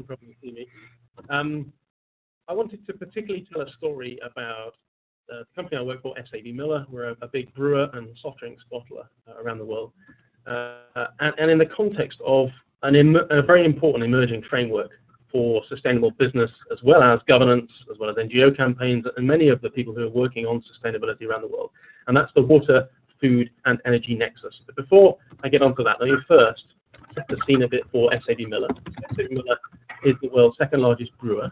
Probably see me. I wanted to particularly tell a story about the company I work for, SAB Miller. We're a big brewer and soft drinks bottler around the world. And in the context of a very important emerging framework for sustainable business, as well as governance, as well as NGO campaigns, and many of the people who are working on sustainability around the world. And that's the water, food, and energy nexus. But before I get onto that, let me first set the scene a bit for SAB Miller. SAB Miller is the world's second largest brewer.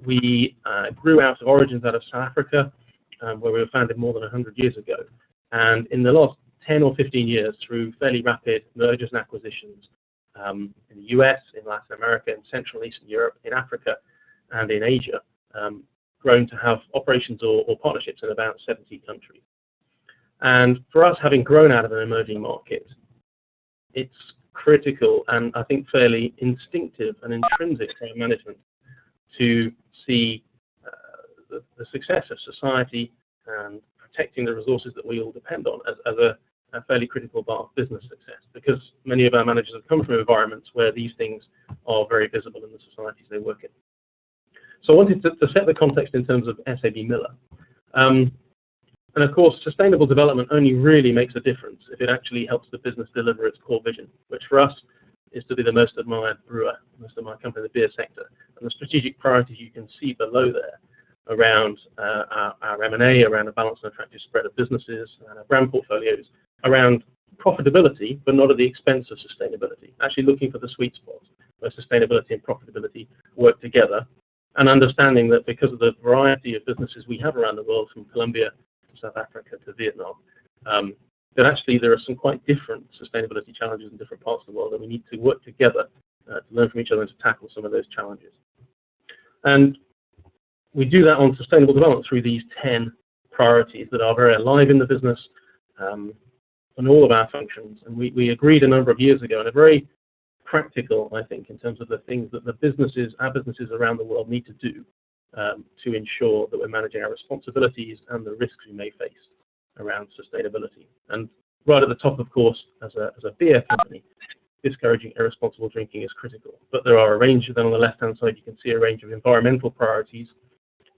We grew out of origins out of South Africa, where we were founded more than 100 years ago. And in the last 10 or 15 years, through fairly rapid mergers and acquisitions, in the US, in Latin America, in Central and Eastern Europe, in Africa, and in Asia, grown to have operations or partnerships in about 70 countries. And for us, having grown out of an emerging market, it's critical and I think fairly instinctive and intrinsic to our management to see the success of society and protecting the resources that we all depend on as a fairly critical part of business success, because many of our managers have come from environments where these things are very visible in the societies they work in. So I wanted to set the context in terms of SAB Miller. And of course, sustainable development only really makes a difference if it actually helps the business deliver its core vision, which for us is to be the most admired brewer, most admired company in the beer sector. And the strategic priorities you can see below there around our M&A, around a balanced and attractive spread of businesses, and our brand portfolios, around profitability, but not at the expense of sustainability. Actually looking for the sweet spot where sustainability and profitability work together, and understanding that because of the variety of businesses we have around the world, from Colombia to South Africa to Vietnam, that actually there are some quite different sustainability challenges in different parts of the world, and we need to work together to learn from each other and to tackle some of those challenges. And we do that on sustainable development through these 10 priorities that are very alive in the business, and all of our functions. And we agreed a number of years ago, and are very practical, I think, in terms of the things that our businesses around the world need to do to ensure that we're managing our responsibilities and the risks we may face around sustainability. And right at the top, of course, as a beer company, discouraging irresponsible drinking is critical. But there are a range of them. On the left-hand side, you can see a range of environmental priorities: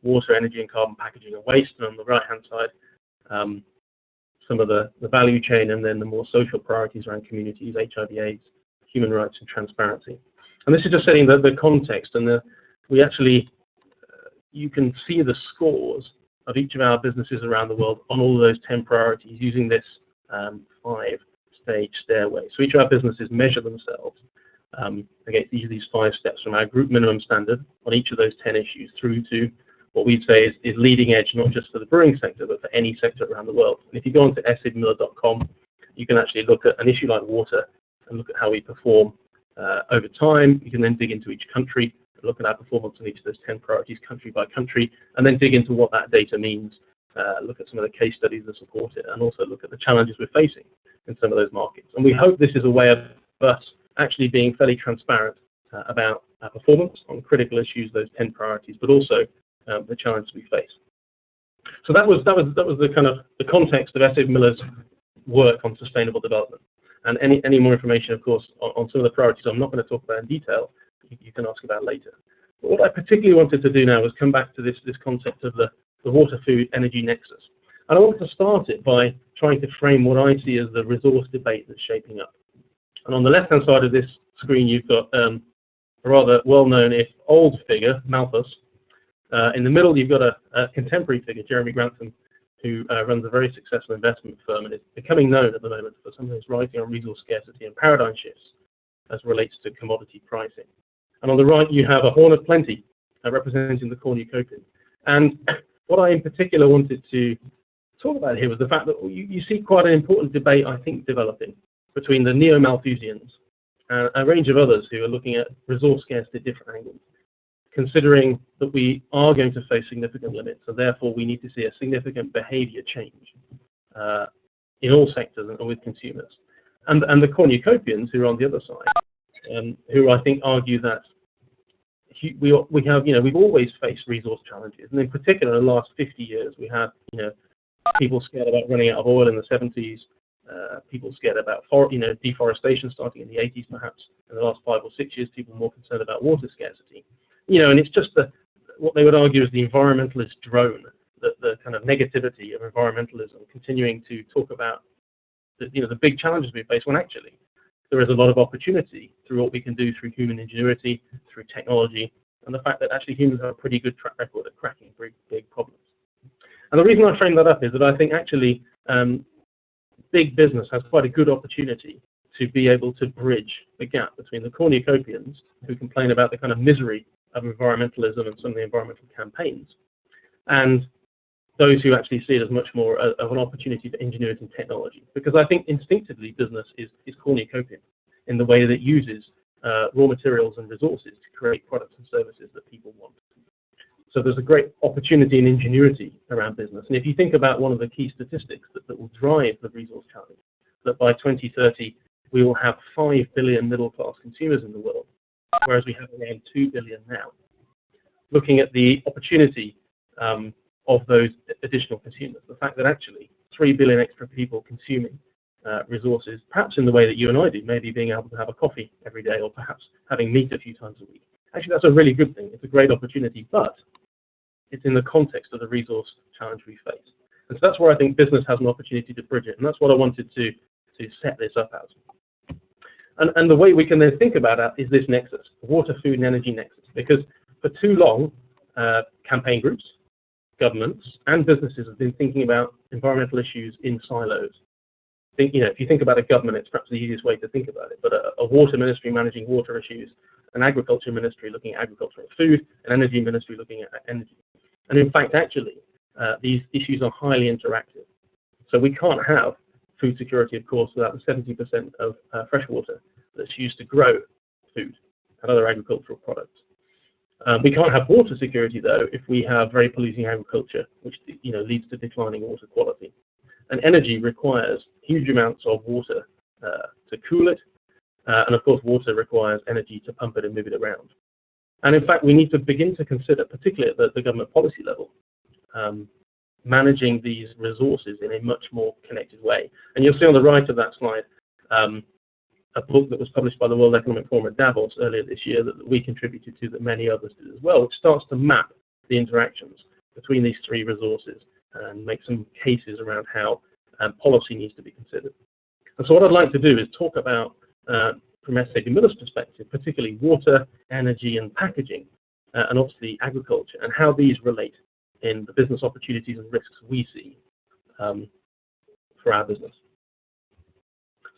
water, energy, and carbon, packaging, and waste. And on the right-hand side, some of the value chain, and then the more social priorities around communities, HIV/AIDS, human rights, and transparency. And this is just setting the context, and we actually, you can see the scores of each of our businesses around the world on all of those 10 priorities using this 5-stage stairway. So each of our businesses measure themselves against each of these 5 steps, from our group minimum standard on each of those 10 issues through to what we'd say is leading edge, not just for the brewing sector, but for any sector around the world. And if you go onto sabmiller.com, you can actually look at an issue like water and look at how we perform over time. You can then dig into each country, look at our performance on each of those 10 priorities, country by country, and then dig into what that data means, look at some of the case studies that support it, and also look at the challenges we're facing in some of those markets. And we hope this is a way of us actually being fairly transparent about our performance on critical issues, those 10 priorities, but also the challenges we face. So that was the kind of the context of SAB Miller's work on sustainable development. And any more information, of course, on some of the priorities I'm not going to talk about in detail, you can ask about later. But what I particularly wanted to do now was come back to this concept of the water, food, energy nexus. And I wanted to start it by trying to frame what I see as the resource debate that's shaping up. And on the left-hand side of this screen, you've got a rather well-known, if old figure, Malthus. In the middle, you've got a contemporary figure, Jeremy Grantham, who runs a very successful investment firm and is becoming known at the moment for some of his writing on resource scarcity and paradigm shifts as relates to commodity pricing. And on the right, you have a horn of plenty representing the cornucopia. And what I in particular wanted to talk about here was the fact that you see quite an important debate, I think, developing between the neo-Malthusians and a range of others who are looking at resource scarcity at different angles, considering that we are going to face significant limits, and therefore we need to see a significant behavior change in all sectors and with consumers. And the cornucopians, who are on the other side, who I think argue that we've always faced resource challenges, and in particular in the last 50 years we had people scared about running out of oil in the 70s, People scared about deforestation starting in the 80s, perhaps. In the last 5 or 6 years, people are more concerned about water scarcity. And it's just what they would argue is the environmentalist drone, the kind of negativity of environmentalism, continuing to talk about the big challenges we face, when actually there is a lot of opportunity through what we can do through human ingenuity, through technology, and the fact that actually humans have a pretty good track record at cracking big problems. And the reason I frame that up is that I think actually big business has quite a good opportunity to be able to bridge the gap between the cornucopians who complain about the kind of misery of environmentalism and some of the environmental campaigns, and those who actually see it as much more of an opportunity for ingenuity and technology. Because I think instinctively business is cornucopian in the way that it uses raw materials and resources to create products and services that people want. So there's a great opportunity and ingenuity around business. And if you think about one of the key statistics that will drive the resource challenge, that by 2030 we will have 5 billion middle-class consumers in the world, whereas we have around 2 billion now. Looking at the opportunity of those additional consumers, the fact that actually 3 billion extra people consuming resources, perhaps in the way that you and I do, maybe being able to have a coffee every day, or perhaps having meat a few times a week. Actually, that's a really good thing. It's a great opportunity, but it's in the context of the resource challenge we face. And so that's where I think business has an opportunity to bridge it, and that's what I wanted to set this up as. And the way we can then think about that is this nexus, water, food, and energy nexus, because for too long, campaign groups, governments, and businesses have been thinking about environmental issues in silos. If you think about a government, it's perhaps the easiest way to think about it, but a water ministry managing water issues, an agriculture ministry looking at agriculture and food, an energy ministry looking at energy. And in fact, actually, these issues are highly interactive. So we can't have food security, of course, without the 70% of fresh water that's used to grow food and other agricultural products. We can't have water security, though, if we have very polluting agriculture, which leads to declining water quality. And energy requires huge amounts of water to cool it, and of course, water requires energy to pump it and move it around. And in fact, we need to begin to consider, particularly at the government policy level, managing these resources in a much more connected way. And you'll see on the right of that slide a book that was published by the World Economic Forum at Davos earlier this year that we contributed to, that many others did as well, which starts to map the interactions between these three resources and make some cases around how policy needs to be considered. And so what I'd like to do is talk about, from SAB Miller's perspective, particularly water, energy, and packaging, and obviously agriculture, and how these relate in the business opportunities and risks we see for our business.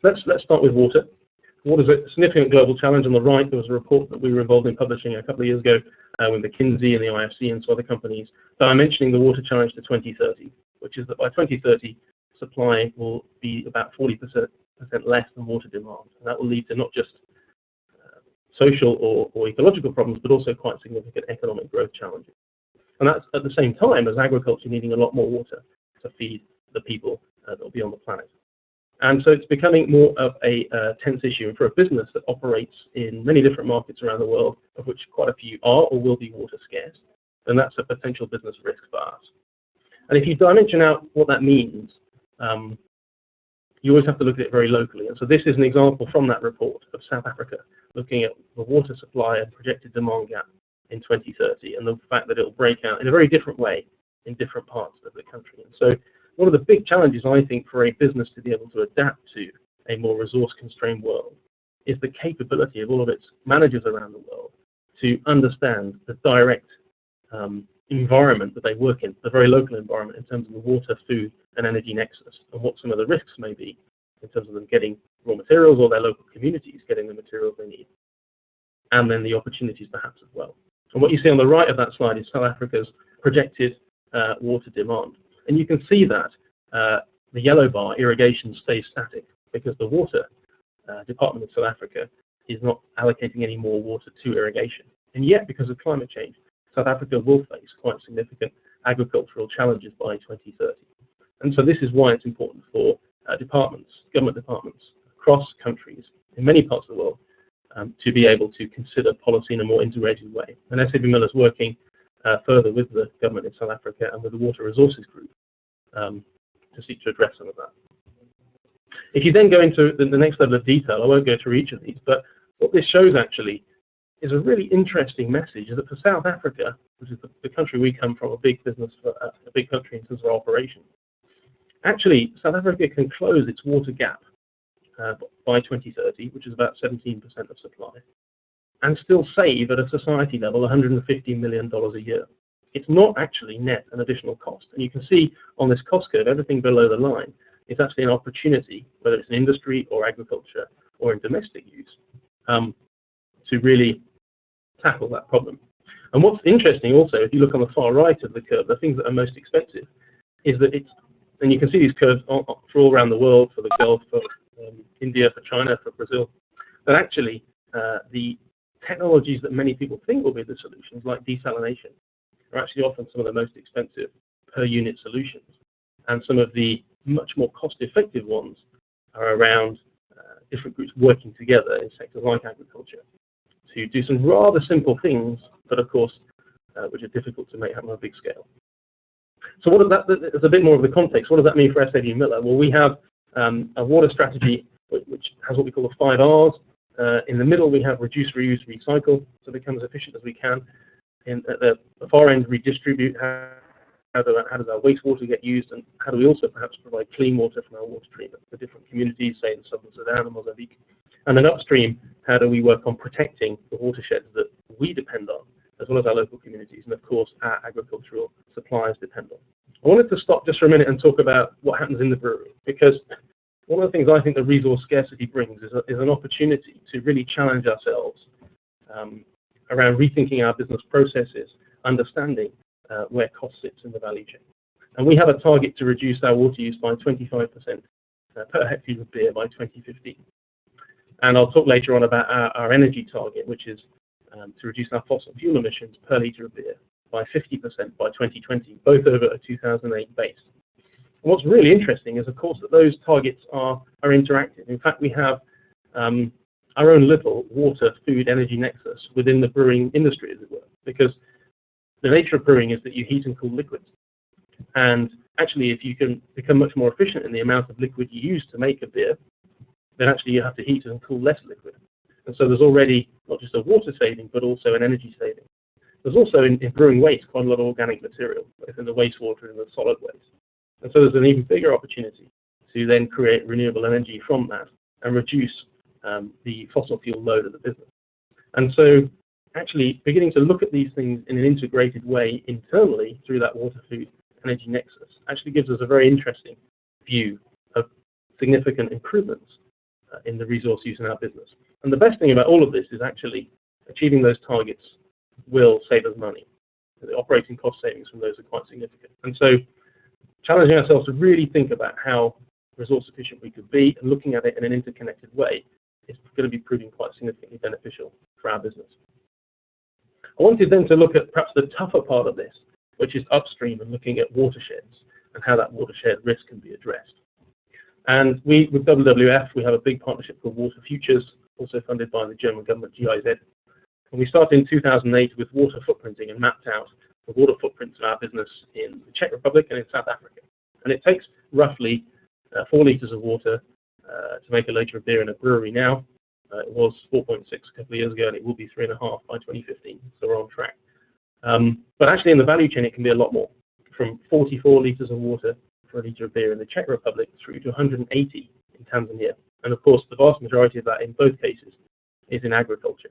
Let's start with water. Water is a significant global challenge. On the right, there was a report that we were involved in publishing a couple of years ago with McKinsey and the IFC and some other companies, dimensioning the water challenge to 2030, which is that by 2030, supply will be about 40% less than water demand. And that will lead to not just social or ecological problems, but also quite significant economic growth challenges. And that's at the same time as agriculture needing a lot more water to feed the people that will be on the planet. And so it's becoming more of a tense issue for a business that operates in many different markets around the world, of which quite a few are or will be water scarce. And that's a potential business risk for us. And if you dimension out what that means, you always have to look at it very locally. And so this is an example from that report of South Africa, looking at the water supply and projected demand gap in 2030, and the fact that it will break out in a very different way in different parts of the country. And so one of the big challenges, I think, for a business to be able to adapt to a more resource-constrained world is the capability of all of its managers around the world to understand the direct environment that they work in, the very local environment in terms of the water, food, and energy nexus, and what some of the risks may be in terms of them getting raw materials or their local communities getting the materials they need, and then the opportunities perhaps as well. And what you see on the right of that slide is South Africa's projected water demand. And you can see that the yellow bar, irrigation, stays static because the water department of South Africa is not allocating any more water to irrigation. And yet, because of climate change, South Africa will face quite significant agricultural challenges by 2030. And so this is why it's important for departments, government departments across countries in many parts of the world to be able to consider policy in a more integrated way. And SAB Miller is working further with the government in South Africa and with the Water Resources Group to seek to address some of that. If you then go into the next level of detail, I won't go through each of these, but what this shows actually is a really interesting message that for South Africa, which is the country we come from, a big business, a big country in terms of our operation, actually South Africa can close its water gap by 2030, which is about 17% of supply, and still save at a society level $150 million a year. It's not actually net an additional cost. And you can see on this cost curve, everything below the line is actually an opportunity, whether it's in industry or agriculture or in domestic use, to really tackle that problem. And what's interesting also, if you look on the far right of the curve, the things that are most expensive is that it's, and you can see these curves for all around the world, for the Gulf, for India, for China, for Brazil, that actually the technologies that many people think will be the solutions, like desalination, are actually often some of the most expensive per unit solutions. And some of the much more cost-effective ones are around different groups working together in sectors like agriculture to do some rather simple things, but of course, which are difficult to make happen on a big scale. So what does that, there's a bit more of the context. What does that mean for SAB Miller? Well, we have a water strategy which has what we call the 5 R's. In the middle, we have reduce, reuse, recycle, so become as efficient as we can. At the far end, redistribute. How does our wastewater get used, and how do we also perhaps provide clean water from our water treatment for different communities, say in southern Sudan and Mozambique. And then upstream, how do we work on protecting the watersheds that we depend on, as well as our local communities, and of course our agricultural suppliers depend on. I wanted to stop just for a minute and talk about what happens in the brewery, because one of the things I think the resource scarcity brings is an opportunity to really challenge ourselves around rethinking our business processes, understanding where cost sits in the value chain. And we have a target to reduce our water use by 25% per hectare of beer by 2015. And I'll talk later on about our energy target, which is to reduce our fossil fuel emissions per litre of beer by 50% by 2020, both over a 2008 base. And what's really interesting is, of course, that those targets are interactive. In fact, we have our own little water, food, energy nexus within the brewing industry, as it were, because the nature of brewing is that you heat and cool liquids. And actually, if you can become much more efficient in the amount of liquid you use to make a beer, then actually you have to heat and cool less liquid. And so there's already not just a water saving, but also an energy saving. There's also in brewing waste quite a lot of organic material, both in the wastewater and the solid waste. And so there's an even bigger opportunity to then create renewable energy from that and reduce the fossil fuel load of the business. And so actually beginning to look at these things in an integrated way internally through that water, food, energy nexus actually gives us a very interesting view of significant improvements in the resource use in our business. And the best thing about all of this is actually achieving those targets will save us money. The operating cost savings from those are quite significant. And so challenging ourselves to really think about how resource efficient we could be and looking at it in an interconnected way is going to be proving quite significantly beneficial for our business. I wanted then to look at perhaps the tougher part of this, which is upstream and looking at watersheds and how that watershed risk can be addressed. And with WWF, we have a big partnership called Water Futures, also funded by the German government, GIZ. And we started in 2008 with water footprinting and mapped out the water footprints of our business in the Czech Republic and in South Africa. And it takes roughly 4 litres of water to make a litre of beer in a brewery now. It was 4.6 a couple of years ago, and it will be 3.5 by 2015, so we're on track. But actually in the value chain, it can be a lot more, from 44 litres of water for a litre of beer in the Czech Republic through to 180 in Tanzania. And of course, the vast majority of that in both cases is in agriculture.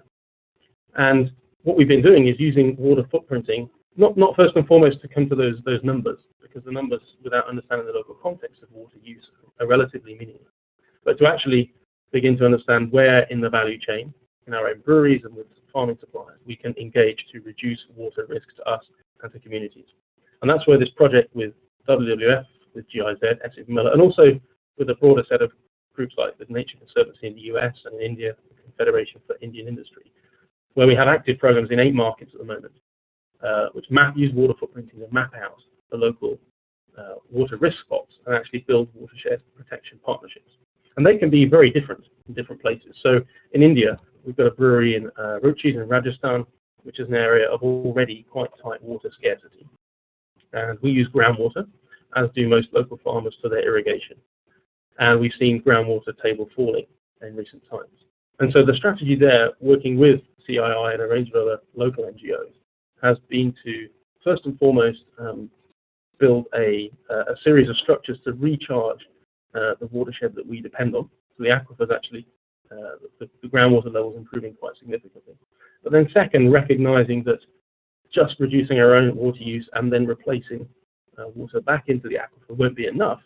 And what we've been doing is using water footprinting, not first and foremost to come to those numbers, because the numbers, without understanding the local context of water use, are relatively meaningless, but to actually begin to understand where in the value chain, in our own breweries and with farming suppliers, we can engage to reduce water risk to us and to communities. And that's where this project with WWF, with GIZ, SAB Miller, and also with a broader set of groups like the Nature Conservancy in the US and in India, the Confederation for Indian Industry, where we have active programs in 8 markets at the moment, which use water footprinting to map out the local water risk spots and actually build watershed protection partnerships. And they can be very different in different places. So in India, we've got a brewery in Ruchi in Rajasthan, which is an area of already quite tight water scarcity. And we use groundwater, as do most local farmers, for their irrigation. and we've seen groundwater table falling in recent times. And so the strategy there, working with CII and a range of other local NGOs, has been to first and foremost build a series of structures to recharge the watershed that we depend on. So the aquifers actually, the groundwater levels improving quite significantly. But then second, recognizing that just reducing our own water use and then replacing water back into the aquifer won't be enough,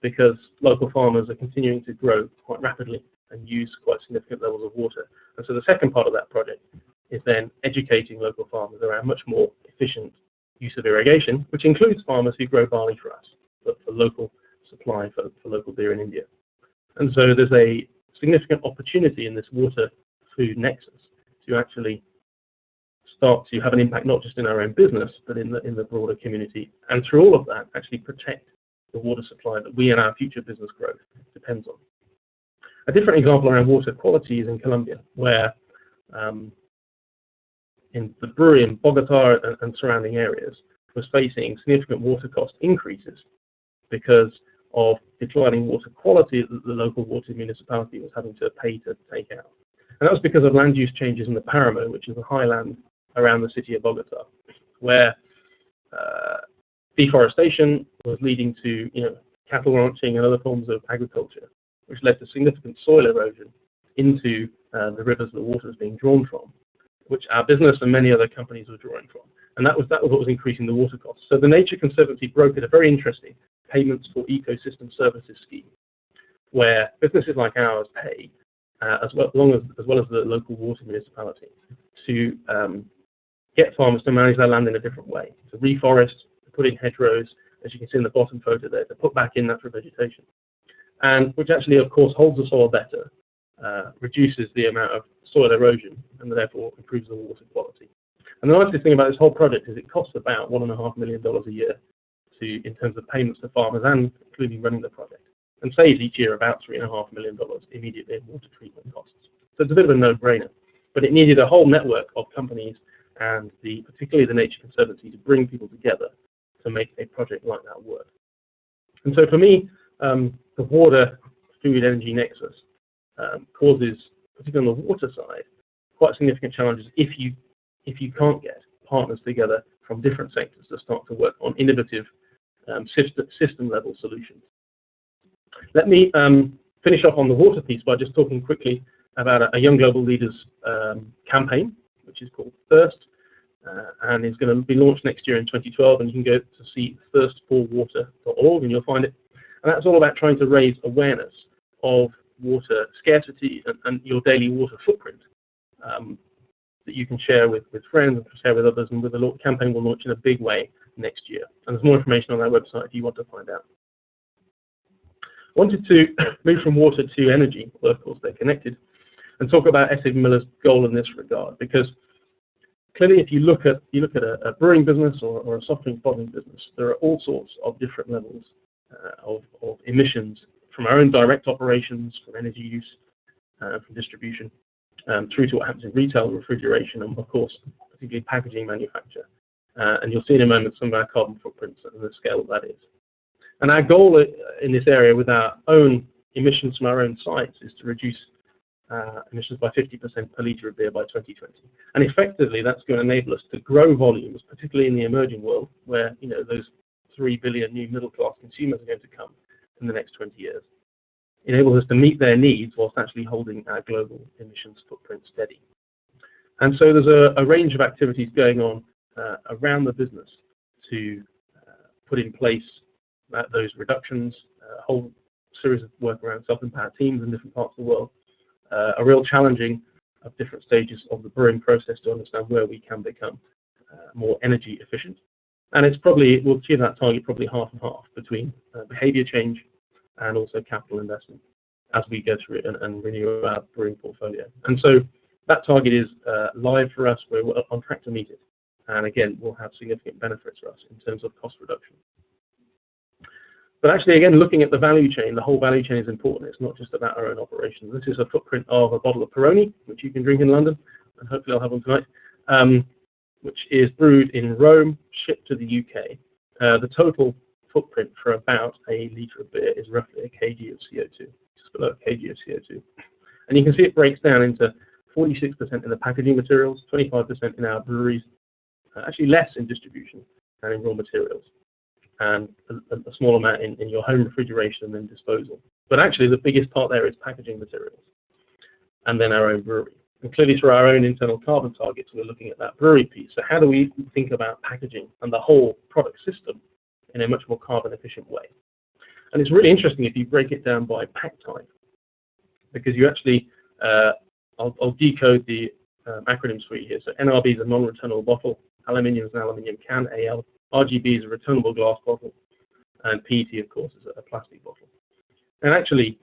because local farmers are continuing to grow quite rapidly and use quite significant levels of water. And so the second part of that project is then educating local farmers around much more efficient use of irrigation, which includes farmers who grow barley for us, but for local supply for local beer in India. And so there's a significant opportunity in this water-food nexus to actually start to have an impact not just in our own business, but in the broader community, and through all of that, actually protect the water supply that we and our future business growth depends on. A different example around water quality is in Colombia, where in the brewery in Bogota and surrounding areas was facing significant water cost increases because of declining water quality that the local water municipality was having to pay to take out. And that was because of land use changes in the Paramo, which is the highland around the city of Bogota, where deforestation was leading to cattle ranching and other forms of agriculture, which led to significant soil erosion into the rivers the water was being drawn from, which our business and many other companies were drawing from. And that was what was increasing the water costs. So the Nature Conservancy brokered a very interesting payments for ecosystem services scheme, where businesses like ours pay, as well as the local water municipality, to get farmers to manage their land in a different way, to reforest, to put in hedgerows, as you can see in the bottom photo there, to put back in natural vegetation, and which actually, of course, holds the soil better, reduces the amount of soil erosion, and therefore improves the water quality. And the nicest thing about this whole project is it costs about $1.5 million a year in terms of payments to farmers and including running the project, and saves each year about $3.5 million immediately in water treatment costs. So it's a bit of a no-brainer, but it needed a whole network of companies and particularly the Nature Conservancy to bring people together to make a project like that work. And so for me, the water food energy nexus causes, particularly on the water side, quite significant challenges if you can't get partners together from different sectors to start to work on innovative system level solutions. Let me finish off on the water piece by just talking quickly about a Young Global Leaders campaign, which is called Thirst, and is going to be launched next year in 2012, and you can go to see thirstforwater.org and you'll find it. And that's all about trying to raise awareness of water scarcity and your daily water footprint that you can share with friends and share with others, and with the campaign will launch in a big way next year. And there's more information on our website if you want to find out. I wanted to move from water to energy, well, of course they're connected, and talk about SAB Miller's goal in this regard, because clearly if you look at a brewing business or a soft drink bottling business, there are all sorts of different levels of emissions from our own direct operations, from energy use, from distribution, through to what happens in retail, refrigeration, and of course, particularly packaging manufacture. And you'll see in a moment some of our carbon footprints and the scale that is. And our goal in this area with our own emissions from our own sites is to reduce emissions by 50% per litre of beer by 2020. And effectively, that's going to enable us to grow volumes, particularly in the emerging world, where those 3 billion new middle-class consumers are going to come in the next 20 years. Enables us to meet their needs whilst actually holding our global emissions footprint steady. And so there's a range of activities going on around the business to put in place those reductions, a whole series of work around self-empowered teams in different parts of the world, a real challenging of different stages of the brewing process to understand where we can become more energy efficient. And we'll achieve that target probably half and half between behavior change and also capital investment as we go through it and renew our brewing portfolio. And so that target is live for us. We're on track to meet it. And again, we'll have significant benefits for us in terms of cost reduction. But actually, again, looking at the value chain, the whole value chain is important. It's not just about our own operations. This is a footprint of a bottle of Peroni, which you can drink in London, and hopefully I'll have one tonight, which is brewed in Rome, shipped to the UK. The total footprint for about a litre of beer is roughly a kg of CO2, just below a kg of CO2. And you can see it breaks down into 46% in the packaging materials, 25% in our breweries, actually less in distribution and in raw materials, and a small amount in your home refrigeration and disposal. But actually the biggest part there is packaging materials, and then our own brewery. And clearly through our own internal carbon targets, we're looking at that brewery piece. So how do we think about packaging and the whole product system in a much more carbon efficient way? And it's really interesting if you break it down by pack type, because you actually, I'll decode the acronym suite here. So NRB is a non-returnable bottle, aluminium is an aluminium can, AL, RGB is a returnable glass bottle, and PET, of course, is a plastic bottle. And actually,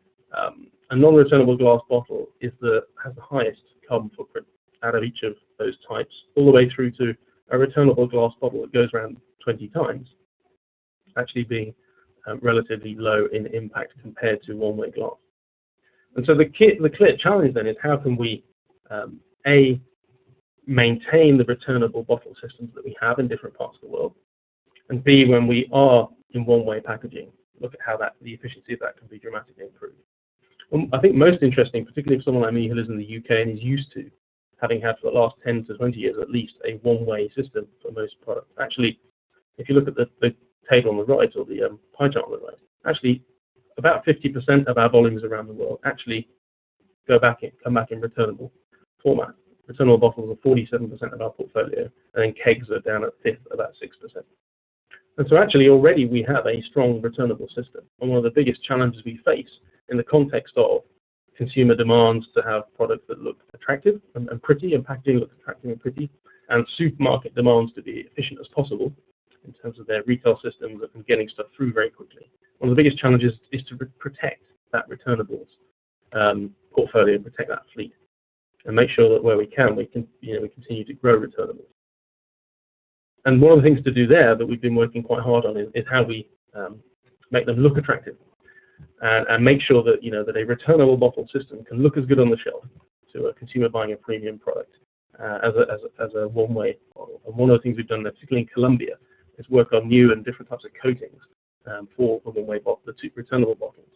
a non-returnable glass bottle has the highest carbon footprint out of each of those types, all the way through to a returnable glass bottle that goes around 20 times, actually being relatively low in impact compared to one-way glass. And so the clear challenge then is how can we, A, maintain the returnable bottle systems that we have in different parts of the world, and B, when we are in one-way packaging, look at how the efficiency of that can be dramatically improved. I think most interesting, particularly for someone like me who lives in the UK and is used to having had for the last 10 to 20 years at least a one-way system for most products. Actually, if you look at the table on the right, or the pie chart on the right, actually about 50% of our volumes around the world actually come back in returnable format. Returnable bottles are 47% of our portfolio, and then kegs are down at fifth, about 6%. And so actually already we have a strong returnable system. And one of the biggest challenges we face in the context of consumer demands to have products that look attractive and pretty, and packaging looks attractive and pretty, and supermarket demands to be efficient as possible in terms of their retail systems and getting stuff through very quickly. One of the biggest challenges is to protect that returnables portfolio and protect that fleet, and make sure that where we can, we continue to grow returnables. And one of the things to do there that we've been working quite hard on is how we make them look attractive, and make sure that that a returnable bottle system can look as good on the shelf to a consumer buying a premium product as a one-way bottle. And one of the things we've done, particularly in Colombia, is work on new and different types of coatings for the one-way bottle, the two returnable bottles,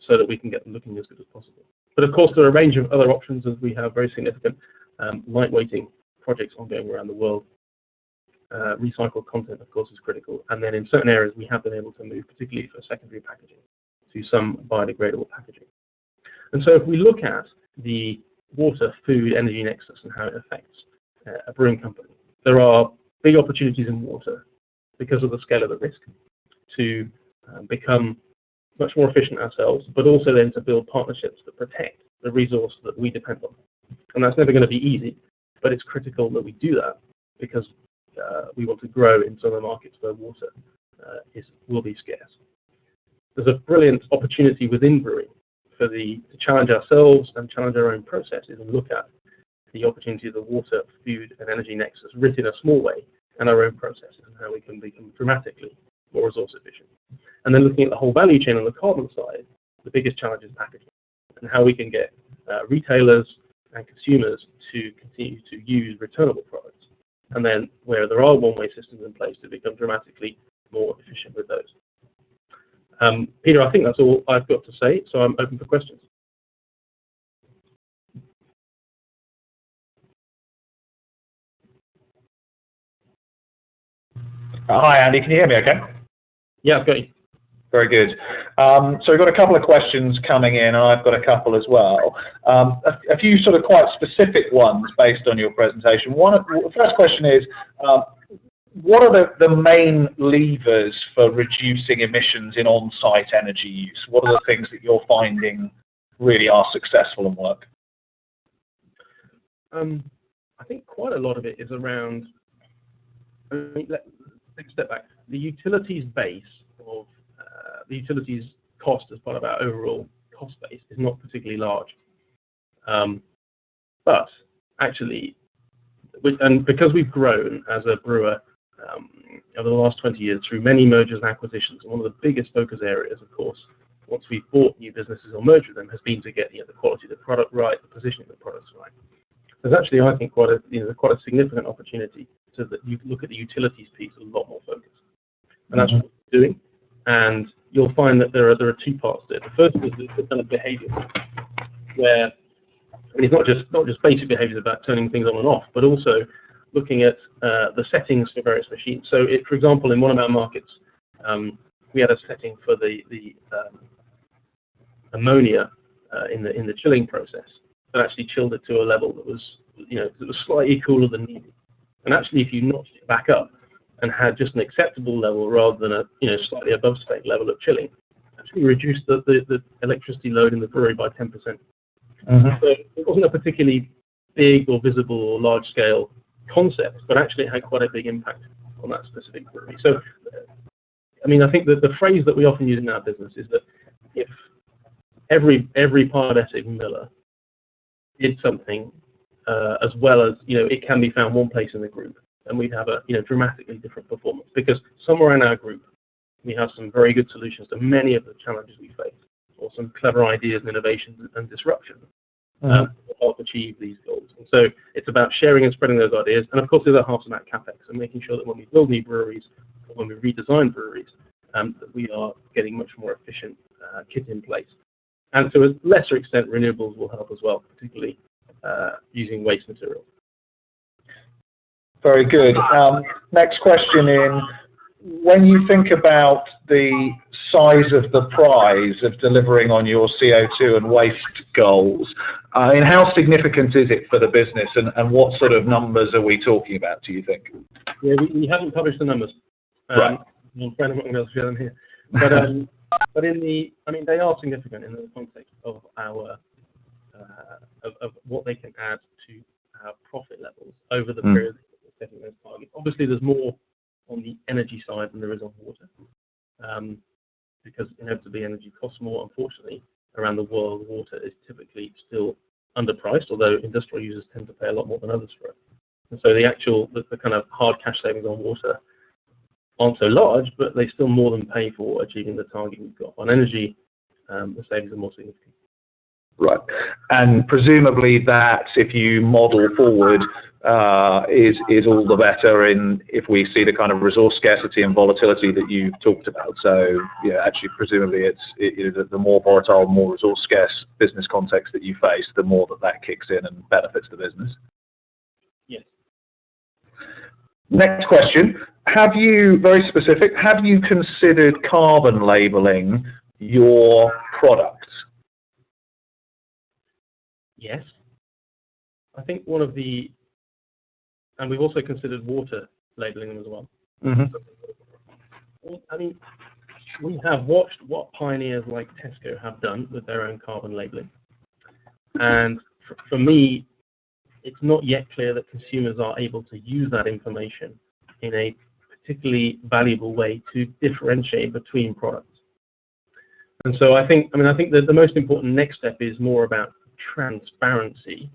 so that we can get them looking as good as possible. But of course, there are a range of other options, as we have very significant lightweighting projects ongoing around the world. Recycled content, of course, is critical. And then in certain areas, we have been able to move, particularly for secondary packaging, to some biodegradable packaging. And so if we look at the water, food, energy nexus and how it affects a brewing company, there are big opportunities in water because of the scale of the risk to become much more efficient ourselves, but also then to build partnerships that protect the resource that we depend on. And that's never going to be easy, but it's critical that we do that because we want to grow in some of the markets where water will be scarce. There's a brilliant opportunity within brewing to challenge ourselves and challenge our own processes and look at the opportunity of the water, food, and energy nexus writ in a small way, and our own processes and how we can become dramatically more resource efficient. And then looking at the whole value chain on the carbon side, the biggest challenge is packaging and how we can get retailers and consumers to continue to use returnable products. And then where there are one-way systems in place to become dramatically more efficient with those. Peter, I think that's all I've got to say, so I'm open for questions. Hi, Andy. Can you hear me okay? Yeah, I've got you. Very good. So we've got a couple of questions coming in, and I've got a couple as well. A few sort of quite specific ones based on your presentation. The first question is, what are the main levers for reducing emissions in on-site energy use? What are the things that you're finding really are successful and work? I think quite a lot of it is around, let's take a step back. The utilities base of the utilities cost as part of our overall cost base is not particularly large. But actually, and because we've grown as a brewer over the last 20 years through many mergers and acquisitions, one of the biggest focus areas, of course, once we've bought new businesses or merged with them, has been to get the quality of the product right, the positioning of the products right. There's actually, I think, quite a significant opportunity so that you look at the utilities piece a lot more focused. And that's doing, and you'll find that there are two parts to it. The first is the kind of behaviour, where I mean, it's not just basic behaviours about turning things on and off, but also looking at the settings for various machines. So, for example, in one of our markets, we had a setting for the ammonia in the chilling process that actually chilled it to a level that was, that was slightly cooler than needed. And actually, if you notched it back up and had just an acceptable level rather than a slightly above spec level of chilling, actually reduced the electricity load in the brewery by 10%. So it wasn't a particularly big or visible or large scale concept, but actually it had quite a big impact on that specific brewery. So, I mean, I think that the phrase that we often use in our business is that if every part of SAB Miller did something as well as, it can be found one place in the group, and we'd have a dramatically different performance, because somewhere in our group we have some very good solutions to many of the challenges we face, or some clever ideas and innovations and disruption to help achieve these goals. And so it's about sharing and spreading those ideas, and of course the other half's about CapEx and making sure that when we build new breweries or when we redesign breweries, that we are getting much more efficient kit in place. And to a lesser extent, renewables will help as well, particularly using waste material. Very good. Next question in, when you think about the size of the prize of delivering on your CO2 and waste goals, I mean, how significant is it for the business, and what sort of numbers are we talking about, do you think? Yeah, we haven't published the numbers. Right. I'm afraid I'm not going to be able to share them here. But they are significant in the context of our of what they can add to our profit levels over the period that we're setting those targets. Obviously, there's more on the energy side than there is on water, because inevitably energy costs more. Unfortunately, around the world, water is typically still underpriced, although industrial users tend to pay a lot more than others for it. And so the kind of hard cash savings on water aren't so large, but they still more than pay for achieving the target we've got. On energy, the savings are more significant. Right. And presumably that, if you model forward, is all the better if we see the kind of resource scarcity and volatility that you talked about. So, actually, presumably the more volatile, more resource scarce business context that you face, the more that kicks in and benefits the business. Yes. Next question. Very specific, have you considered carbon labelling your products? Yes. I think and we've also considered water labelling them as well. I mean, we have watched what pioneers like Tesco have done with their own carbon labelling. And for me, it's not yet clear that consumers are able to use that information in a particularly valuable way to differentiate between products. And so I think that the most important next step is more about transparency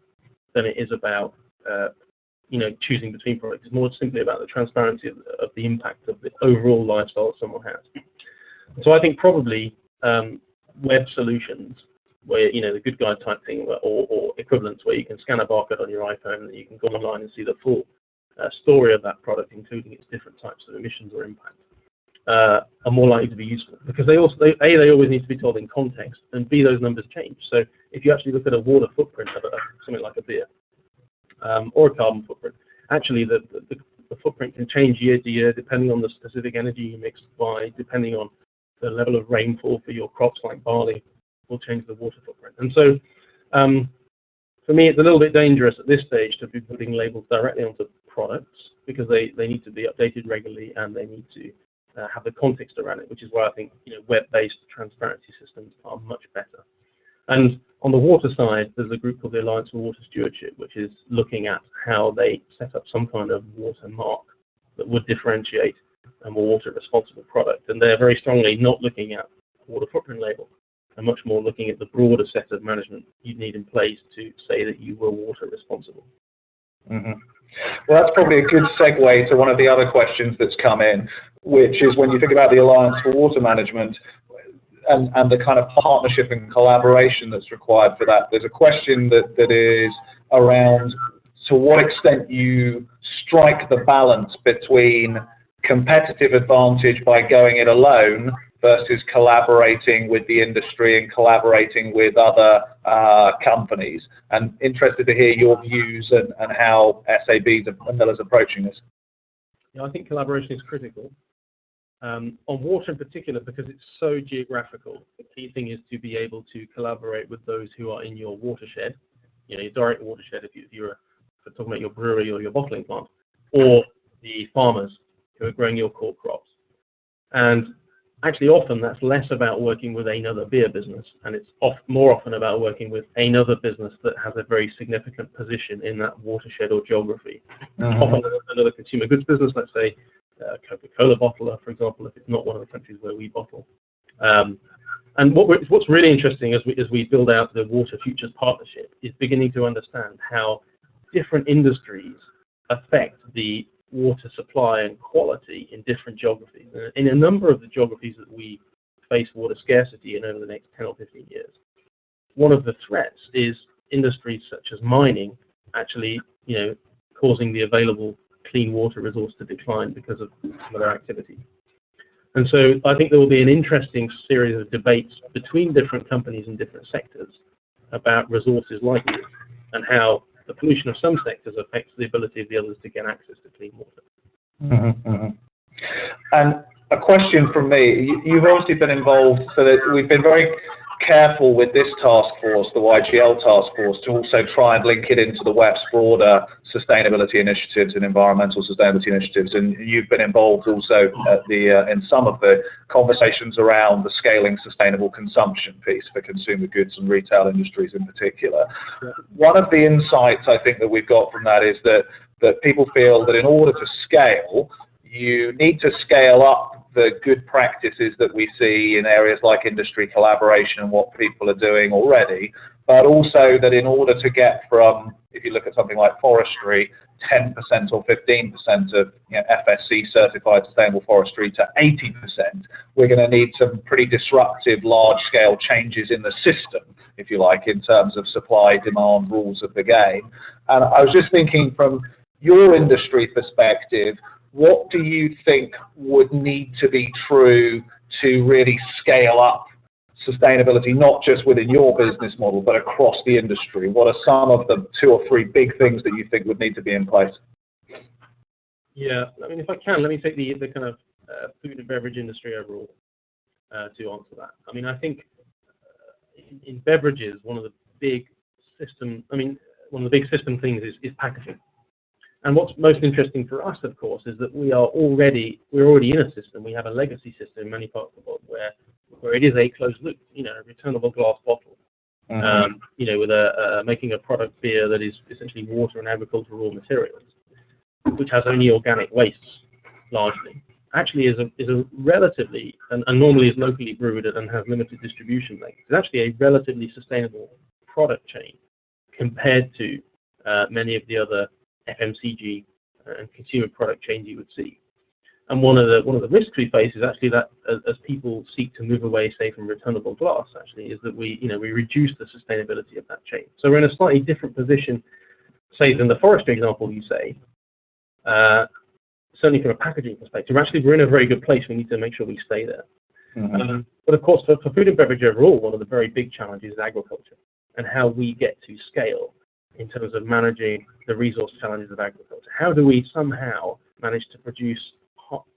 than it is about choosing between products. It's more simply about the transparency of the impact of the overall lifestyle that someone has. So I think probably web solutions where the good guide type thing, or equivalents where you can scan a barcode on your iPhone and you can go online and see the full story of that product, including its different types of emissions or impact, are more likely to be useful, because they always need to be told in context, and B, those numbers change. So if you actually look at a water footprint of something like a beer, or a carbon footprint, actually the footprint can change year to year depending on the specific energy you mix by, depending on the level of rainfall for your crops like barley, will change the water footprint. And so for me, it's a little bit dangerous at this stage to be putting labels directly onto products, because they need to be updated regularly and they need to have the context around it, which is why I think web-based transparency systems are much better. And on the water side, there's a group called the Alliance for Water Stewardship, which is looking at how they set up some kind of water mark that would differentiate a more water responsible product. And they're very strongly not looking at water footprint label, and much more looking at the broader set of management you need in place to say that you were water responsible. Well, that's probably a good segue to one of the other questions that's come in, which is when you think about the Alliance for Water Management and the kind of partnership and collaboration that's required for that, there's a question that is around to what extent you strike the balance between competitive advantage by going it alone versus collaborating with the industry and collaborating with other companies? And interested to hear your views and how SABs and Miller's approaching this. Yeah, I think collaboration is critical. On water in particular, because it's so geographical, the key thing is to be able to collaborate with those who are in your watershed, your direct watershed if you're talking about your brewery or your bottling plant, or the farmers who are growing your core crops. And actually often that's less about working with another beer business, and it's more often about working with another business that has a very significant position in that watershed or geography. Often another consumer goods business, let's say Coca-Cola bottler, for example, if it's not one of the countries where we bottle. And what's really interesting as we build out the Water Futures Partnership is beginning to understand how different industries affect the water supply and quality in different geographies. In a number of the geographies that we face water scarcity in over the next 10 or 15 years, one of the threats is industries such as mining actually, causing the available clean water resource to decline because of some of their activity. And so I think there will be an interesting series of debates between different companies in different sectors about resources like this and how the pollution of some sectors affects the ability of the others to get access to clean water. And a question from me, you've obviously been involved, so that we've been very careful with this task force, the YGL task force, to also try and link it into the WEF's broader sustainability initiatives and environmental sustainability initiatives, and you've been involved also at in some of the conversations around the scaling sustainable consumption piece for consumer goods and retail industries in particular. Yeah. One of the insights I think that we've got from that is that people feel that in order to scale, you need to scale up the good practices that we see in areas like industry collaboration and what people are doing already, but also that in order to get from, if you look at something like forestry, 10% or 15% of FSC certified sustainable forestry to 80%, we're going to need some pretty disruptive large-scale changes in the system, if you like, in terms of supply, demand, rules of the game. And I was just thinking from your industry perspective, what do you think would need to be true to really scale up sustainability, not just within your business model, but across the industry? What are some of the 2 or 3 big things that you think would need to be in place? Yeah, I mean, if I can, let me take the kind of food and beverage industry overall to answer that. I mean, I think in beverages, one of the big system things is packaging. And what's most interesting for us, of course, is that we're already in a system. We have a legacy system in many parts of the world where it is a closed loop, a returnable glass bottle, with making a product beer that is essentially water and agricultural raw materials, which has only organic wastes largely. Actually, is a relatively and normally is locally brewed and has limited distribution length. It's actually a relatively sustainable product chain compared to many of the other FMCG and consumer product chains you would see. And one of the risks we face is actually that as people seek to move away, say, from returnable glass, actually, is that we reduce the sustainability of that chain. So we're in a slightly different position, say, than the forestry example you say. Certainly from a packaging perspective, we're in a very good place. We need to make sure we stay there. But of course, for food and beverage overall, one of the very big challenges is agriculture and how we get to scale in terms of managing the resource challenges of agriculture. How do we somehow manage to produce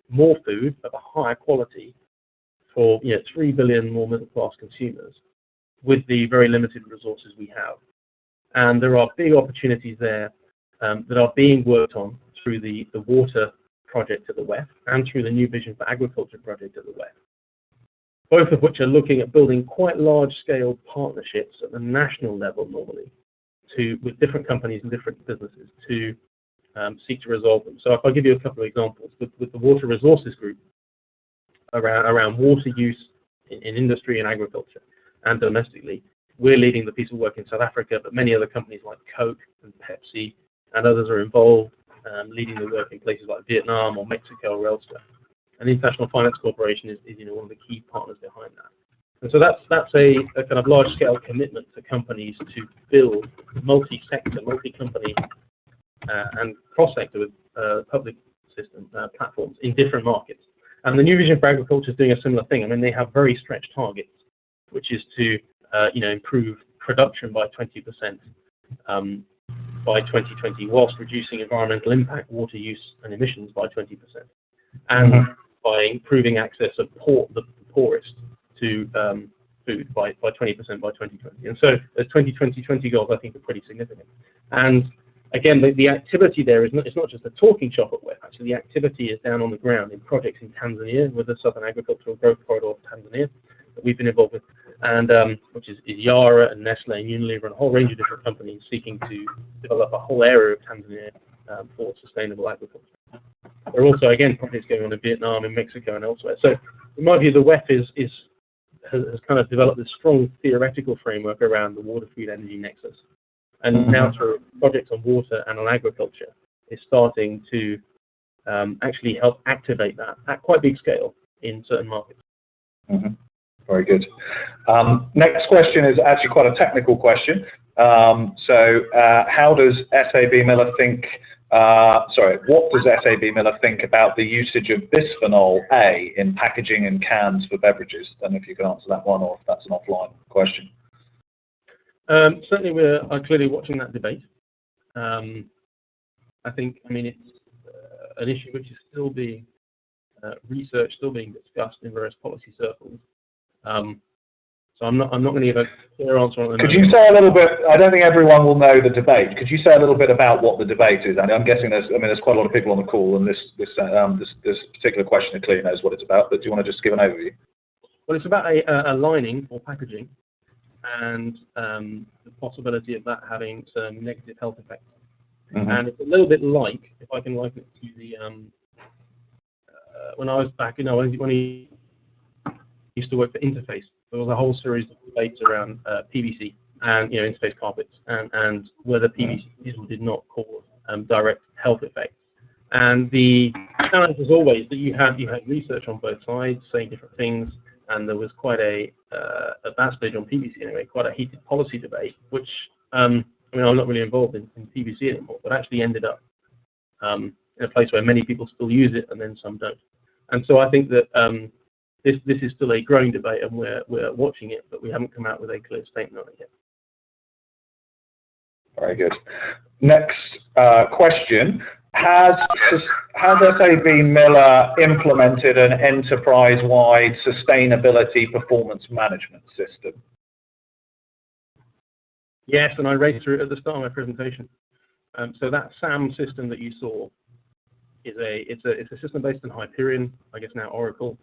more food of a higher quality for 3 billion more middle-class consumers with the very limited resources we have? And there are big opportunities there that are being worked on through the water project at the WEF and through the New Vision for Agriculture project at the WEF, both of which are looking at building quite large-scale partnerships at the national level normally with different companies and different businesses to seek to resolve them. So if I give you a couple of examples, with the Water Resources Group around water use in industry and agriculture and domestically, we're leading the piece of work in South Africa, but many other companies like Coke and Pepsi and others are involved, leading the work in places like Vietnam or Mexico or elsewhere. And the International Finance Corporation is one of the key partners behind that. And so that's a kind of large-scale commitment to companies to build multi-sector, multi-company, and cross-sector with public system platforms in different markets. And the New Vision for Agriculture is doing a similar thing. I mean, they have very stretched targets, which is to improve production by 20% by 2020, whilst reducing environmental impact, water use, and emissions by 20%, and by improving access of the poorest to food by 20% by 2020. And so the 2020 goals, I think, are pretty significant. And again, the activity there it's not just a talking shop at WEF. Actually, the activity is down on the ground in projects in Tanzania with the Southern Agricultural Growth Corridor of Tanzania that we've been involved with, and which is Yara and Nestle and Unilever and a whole range of different companies seeking to develop a whole area of Tanzania for sustainable agriculture. There are also, again, projects going on in Vietnam, in Mexico, and elsewhere. So, in my view, the WEF has kind of developed this strong theoretical framework around the water, food, energy nexus. And now through projects on water and on agriculture is starting to actually help activate that at quite big scale in certain markets. Very good. Next question is actually quite a technical question. How does SAB Miller think, what does SAB Miller think about the usage of bisphenol A in packaging and cans for beverages? I don't know if you can answer that one or if that's an offline question. Certainly, we're clearly watching that debate. I mean, it's an issue which is still being researched, still being discussed in various policy circles. So I'm not going to give a clear answer on it. Could you say a little bit? I don't think everyone will know the debate. Could you say a little bit about what the debate is? I'm guessing there's quite a lot of people on the call, and this particular questioner clearly knows what it's about. But do you want to just give an overview? Well, it's about a lining for packaging, and the possibility of that having some negative health effects. And it's a little bit like, if I can liken it to the when I was back, when he used to work for Interface, there was a whole series of debates around PVC and interface carpets and whether PVC did or did not cause direct health effects. And the challenge was always that you had research on both sides saying different things, and there was quite at that stage on PVC anyway, quite a heated policy debate, which I'm not really involved in PVC anymore, but actually ended up in a place where many people still use it and then some don't. And so I think that this is still a growing debate, and we're watching it, but we haven't come out with a clear statement on it yet. Very good. Next question. Has SAB Miller implemented an enterprise-wide sustainability performance management system? Yes, and I raced through it at the start of my presentation. So that SAM system that you saw is it's a system based on Hyperion, I guess now Oracle.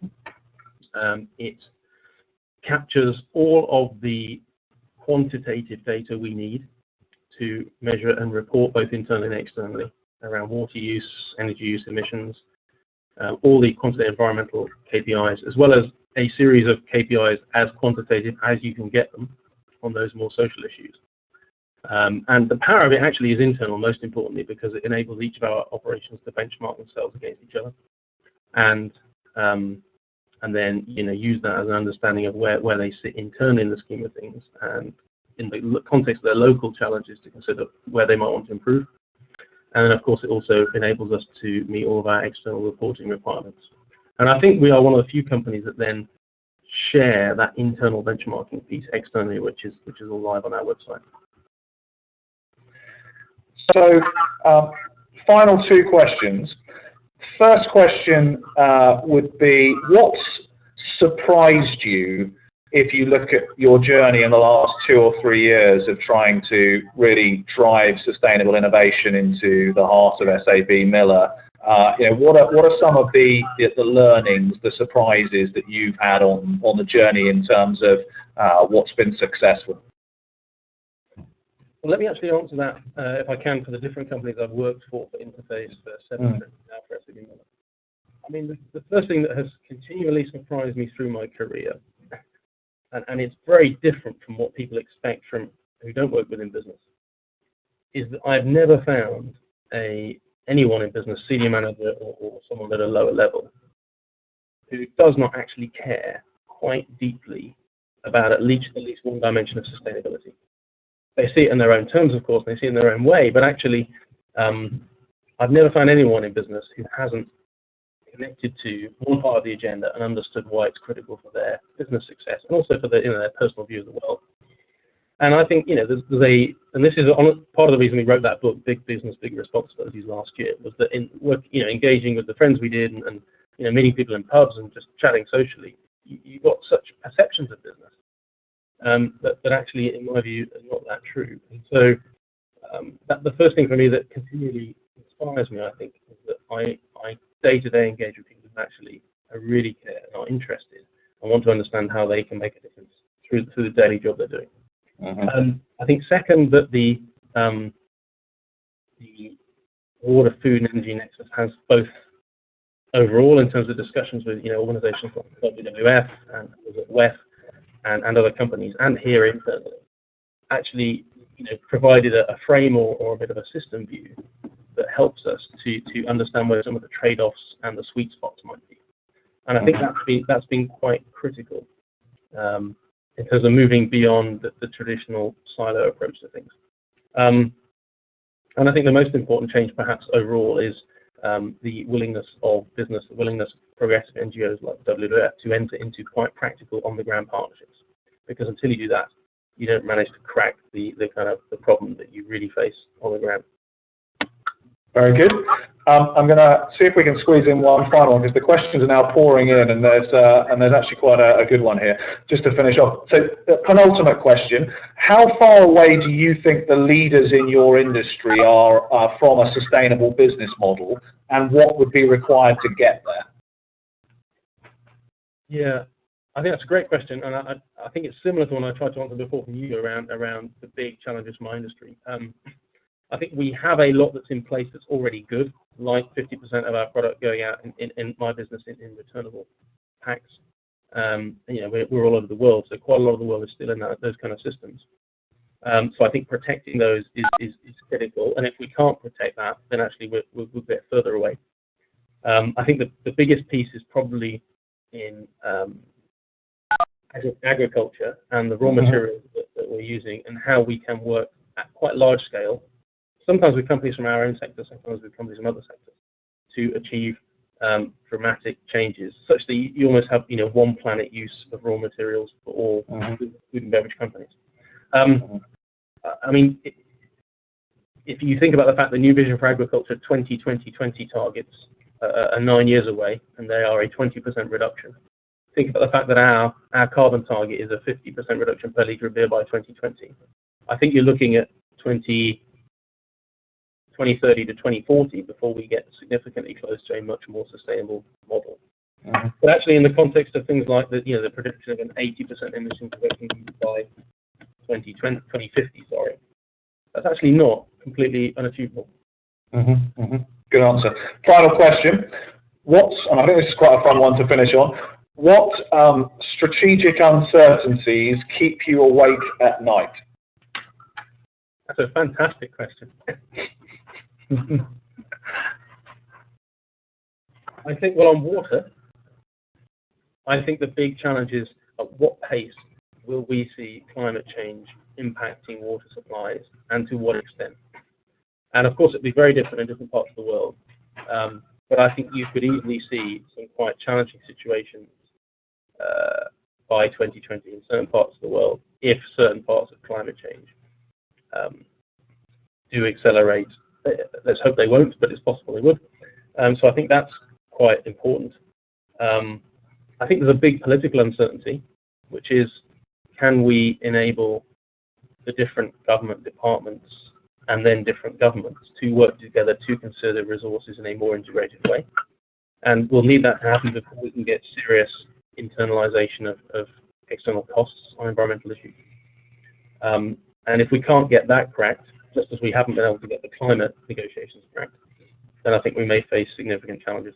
It captures all of the quantitative data we need to measure and report both internally and externally around water use, energy use, emissions, all the quantitative environmental KPIs, as well as a series of KPIs as quantitative as you can get them on those more social issues. And the power of it actually is internal, most importantly, because it enables each of our operations to benchmark themselves against each other, and then use that as an understanding of where they sit internally in the scheme of things, and in the context of their local challenges to consider where they might want to improve. And then, of course, it also enables us to meet all of our external reporting requirements. And I think we are one of the few companies that then share that internal benchmarking piece externally, which is all live on our website. So, final two questions. First question would be, what's surprised you if you look at your journey in the last 2 or 3 years of trying to really drive sustainable innovation into the heart of SAB Miller? What are some of the learnings, the surprises that you've had on the journey in terms of what's been successful? Well, let me actually answer that, if I can, for the different companies I've worked for Interface, for 7 years now for SAB Miller. I mean, the first thing that has continually surprised me through my career, and it's very different from what people expect from who don't work within business, is that I've never found anyone in business, senior manager or someone at a lower level, who does not actually care quite deeply about at least one dimension of sustainability. They see it in their own terms, of course, and they see it in their own way, but actually, I've never found anyone in business who connected to one part of the agenda and understood why it's critical for their business success and also for their, their personal view of the world. And I think, and this is part of the reason we wrote that book, Big Business, Big Responsibilities, last year, was that in work, engaging with the friends we did and meeting people in pubs and just chatting socially, you got such perceptions of business that actually, in my view, are not that true. And so the first thing for me that continually inspires me, I think, is that I day-to-day engage with people who actually really care and are interested and want to understand how they can make a difference through the daily job they're doing. I think second, that the water, food and energy nexus has both overall in terms of discussions with organizations like WWF and WEF and other companies, and here internally, actually provided a frame or a bit of a system view that helps us to understand where some of the trade-offs and the sweet spots might be. And I think that's been quite critical in terms of moving beyond the traditional silo approach to things. And I think the most important change perhaps overall is the willingness of business, the willingness of progressive NGOs like WWF to enter into quite practical on-the-ground partnerships. Because until you do that, you don't manage to crack the kind of the problem that you really face on the ground. Very good. I'm going to see if we can squeeze in one final one, because the questions are now pouring in, and there's actually quite a good one here. Just to finish off, so the penultimate question: how far away do you think the leaders in your industry are from a sustainable business model, and what would be required to get there? Yeah, I think that's a great question, and I think it's similar to one I tried to answer before from you around the big challenges for my industry. I think we have a lot that's in place that's already good, like 50% of our product going out in my business in returnable packs. We're all over the world, so quite a lot of the world is still in those kind of systems. So I think protecting those is critical, and if we can't protect that, then actually we'll get further away. I think the biggest piece is probably in agriculture and the raw materials that we're using, and how we can work at quite large scale, sometimes with companies from our own sector, sometimes with companies from other sectors, to achieve dramatic changes, such that you almost have one planet use of raw materials for all food and beverage companies. I mean, if you think about the fact that New Vision for Agriculture 2020 targets are 9 years away, and they are a 20% reduction. Think about the fact that our carbon target is a 50% reduction per litre of beer by 2020. I think you're looking at 2030 to 2040 before we get significantly close to a much more sustainable model. But actually, in the context of things like the prediction of an 80% emissions reduction by 2050, that's actually not completely unachievable. Good answer. Final question. And I think this is quite a fun one to finish on, what strategic uncertainties keep you awake at night? That's a fantastic question. I think, well, on water, I think the big challenge is at what pace will we see climate change impacting water supplies, and to what extent? And of course, it'll be very different in different parts of the world. But I think you could easily see some quite challenging situations by 2020 in certain parts of the world, if certain parts of climate change do accelerate. Let's hope they won't, but it's possible they would. So I think that's quite important. I think there's a big political uncertainty, which is, can we enable the different government departments and then different governments to work together to consider resources in a more integrated way? And we'll need that to happen before we can get serious internalization of external costs on environmental issues. And if we can't get that cracked, just as we haven't been able to get the climate negotiations cracked, then I think we may face significant challenges.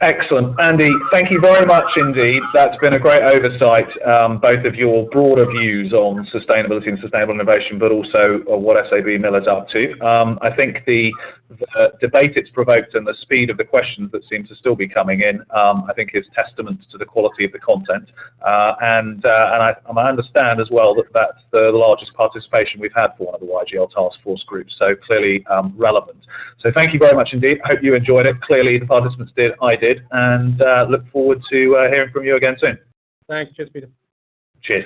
Excellent. Andy, thank you very much indeed. That's been a great oversight, both of your broader views on sustainability and sustainable innovation, but also what SAB Miller's up to. I think the debate it's provoked and the speed of the questions that seem to still be coming in, I think is testament to the quality of the content. And I understand as well that that's the largest participation we've had for one of the YGL task force groups, so clearly relevant. So thank you very much indeed. Hope you enjoyed it. Clearly the participants did, I did, and look forward to hearing from you again soon. Thanks. Cheers, Peter. Cheers.